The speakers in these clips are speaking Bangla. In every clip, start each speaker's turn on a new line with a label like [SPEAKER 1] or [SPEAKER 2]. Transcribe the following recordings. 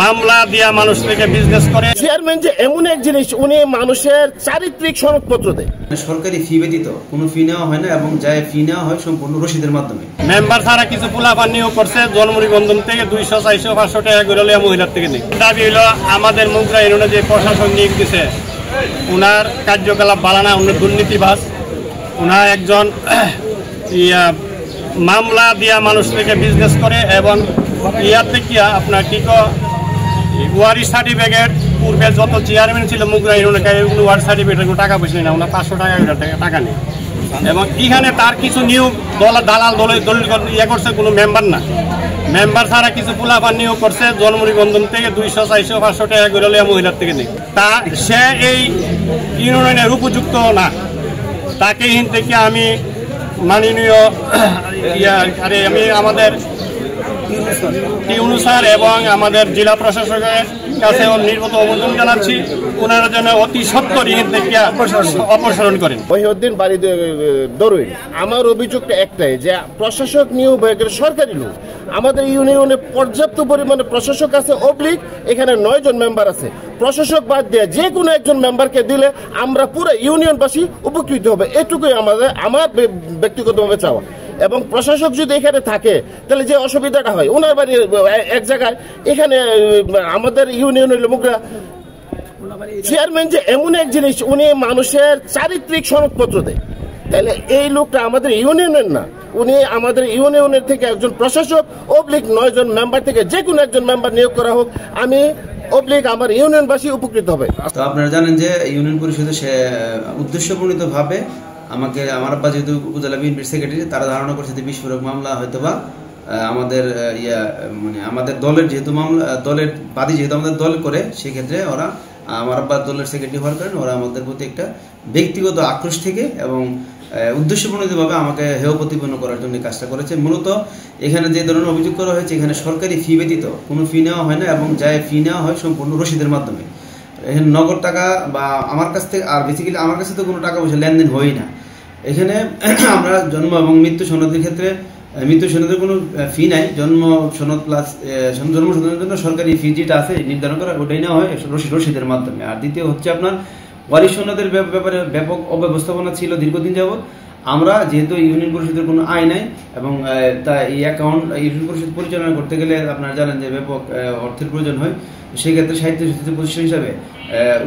[SPEAKER 1] মামলা দিয়া মানুষ থেকে বিজনেস করে।
[SPEAKER 2] চেয়ারম্যান যে এমন এক জিনিস, উনি মানুষের চারিত্রিক সনদপত্র দেয়।
[SPEAKER 3] সরকারি ফি ব্যতীত কোনো ফি নেওয়া হয় না এবং যাই ফি নেওয়া হয় সম্পূর্ণ রসিদের মাধ্যমে।
[SPEAKER 1] মেম্বার ছাড়া কিছু পোলাপান নিয়োগ করছে জন্মনিবন্ধন থেকে 200, 400, 500 টাকা করে মহিলার থেকে নেই। দাবি হলো আমাদের মুগরা ইউনিয়নে যে প্রশাসন নিয়োগ দিছে উনার কার্যকলাপ বাড়ানা, উনি দুর্নীতিবাজ। উনার একজন মামলা দিয়া মানুষ থেকে বিজনেস করে এবং ইয়াতে কি আপনার কি ওয়ারি সার্টিফিকেট পূর্বে যত চেয়ারম্যান ছিল মুগরা ইউনিয়নে ওয়ারি সার্টিফিকেট টাকা পয়সা নেই না, ওনার 500 টাকা নেই। এবং এখানে তার কিছু নিয়োগ দালাল দলিল ইয়ে করছে, কোনো মেম্বার না। মেম্বার ছাড়া কিছু পোলাপান নিয়োগ করছে জন্মনিবন্ধন থেকে 200, 400, 500 টাকা করে মহিলার থেকে নেই। তা সে এই ইউনিয়নের উপযুক্ত না, তাকে এখান থেকে আমি মাননীয় আমি আমাদের ইউনূস স্যার এবং আমাদের জেলা প্রশাসকের কাছে নির্গত অভিযোগ জানাচ্ছি, ওনারা যেন অতি সত্বর এখান থেকে অপসারণ করেন।
[SPEAKER 2] মহিউদ্দিন বাড়ি দরুইন। আমার অভিযোগটা একটাই যে প্রশাসক নিয়োগ হয়ে গেলে সরকারি লোক। আমাদের ইউনিয়নে পর্যাপ্ত পরিমাণে প্রশাসক আছে, অবলিক এখানে 9 জন মেম্বার আছে। প্রশাসক বাদ দিয়ে যে কোনো একজন মেম্বারকে দিলে আমরা পুরো ইউনিয়নবাসী উপকৃত হবে, এটুকুই আমার ব্যক্তিগতভাবে চাওয়া। এবং প্রশাসক যদি এখানে থাকে তাহলে যে অসুবিধাটা হয়, ওনার বাড়ি এক জায়গায়, এখানে আমাদের ইউনিয়নের লোকরা। চেয়ারম্যান যে এমন এক জিনিস, উনি মানুষের চারিত্রিক সনদপত্র দেয়। তাহলে এই লোকটা আমাদের ইউনিয়নের না, উনি আমাদের ইউনিয়নের থেকে একজন প্রশাসক অবলিক 9 জন মেম্বার থেকে যে কোনো একজন মেম্বার নিয়োগ করা হোক, আমি অবলিক আমার ইউনিয়নবাসী উপকৃত হবে।
[SPEAKER 3] তো আপনারা জানেন যে ইউনিয়ন পরিষদে সে উদ্দেশ্যপ্রণীতভাবে আমাকে, আমার আব্বা যেহেতু উপজেলা বিএনপির সেক্রেটারি, তারা ধারণা করছে যে বিস্ফোরক মামলা হয়তোবা আমাদের মানে আমাদের দলের যেহেতু মামলা, দলের বাদী যেহেতু আমাদের দল করে, সেক্ষেত্রে ওরা আমার আব্বার দলের সেক্রেটারি হওয়ার কারণে ওরা আমাদের প্রতি একটা ব্যক্তিগত আক্রোশ থেকে এবং উদ্দেশ্যপ্রণীতভাবে আমাকে হেয় প্রতিপন্ন করার জন্য কাজটা করেছে। মূলত এখানে যে ধরনের অভিযোগ করা হয়েছে, এখানে সরকারি ফি ব্যতীত কোনো ফি নেওয়া হয় না এবং যাই ফি নেওয়া হয় সম্পূর্ণ রসিদের মাধ্যমে। এখানে নগদ টাকা বা আমার কাছ থেকে, আর বেসিক্যালি আমার কাছে তো কোনো টাকা পয়সা লেনদেন হয়ই না। এখানে আমরা জন্ম এবং মৃত্যু সনদের ক্ষেত্রে মৃত্যু সনদের কোনো ফি নাই, জন্ম সনদ প্লাস জন্ম সনদের জন্য সরকারি ফি যেটা আছে নির্ধারণ করা, ওটাই নেওয়া হয় রসিদের মাধ্যমে। আর দ্বিতীয় হচ্ছে আপনার ওয়ারিশ সনদের ব্যাপারে ব্যাপক অব্যবস্থাপনা ছিল দীর্ঘদিন যাবৎ। আমরা যেহেতু ইউনিয়ন পরিষদের কোনো আয় নাই এবং তা এই অ্যাকাউন্ট ইউনিয়ন পরিষদ পরিচালনা করতে গেলে আপনারা জানেন যে ব্যাপক অর্থের প্রয়োজন হয়। সেক্ষেত্রে সাহিত্য প্রতিষ্ঠান হিসাবে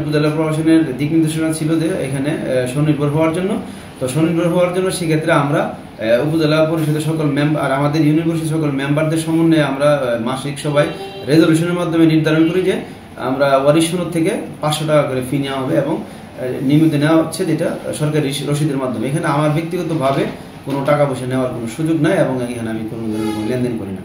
[SPEAKER 3] উপজেলা প্রশাসনের দিক নির্দেশনা ছিল যে এখানে স্বনির্ভর হওয়ার জন্য। তো স্বনির্ভর হওয়ার জন্য সেক্ষেত্রে আমরা উপজেলা পরিষদের সকল মেম্বার আর আমাদের ইউনিয়ন পরিষদের সকল মেম্বারদের সমন্বয়ে আমরা মাসিক সভায় রেজলিউশনের মাধ্যমে নির্ধারণ করি যে আমরা ওয়ারিশ সনদ থেকে 500 টাকা করে ফি নেওয়া হবে এবং নিয়মিত নেওয়া হচ্ছে, যেটা সরকারি রসিদের মাধ্যমে। এখানে আমার ব্যক্তিগতভাবে কোনো টাকা পয়সা নেওয়ার কোনো সুযোগ নাই এবং এখানে আমি কোনো লেনদেন করি না।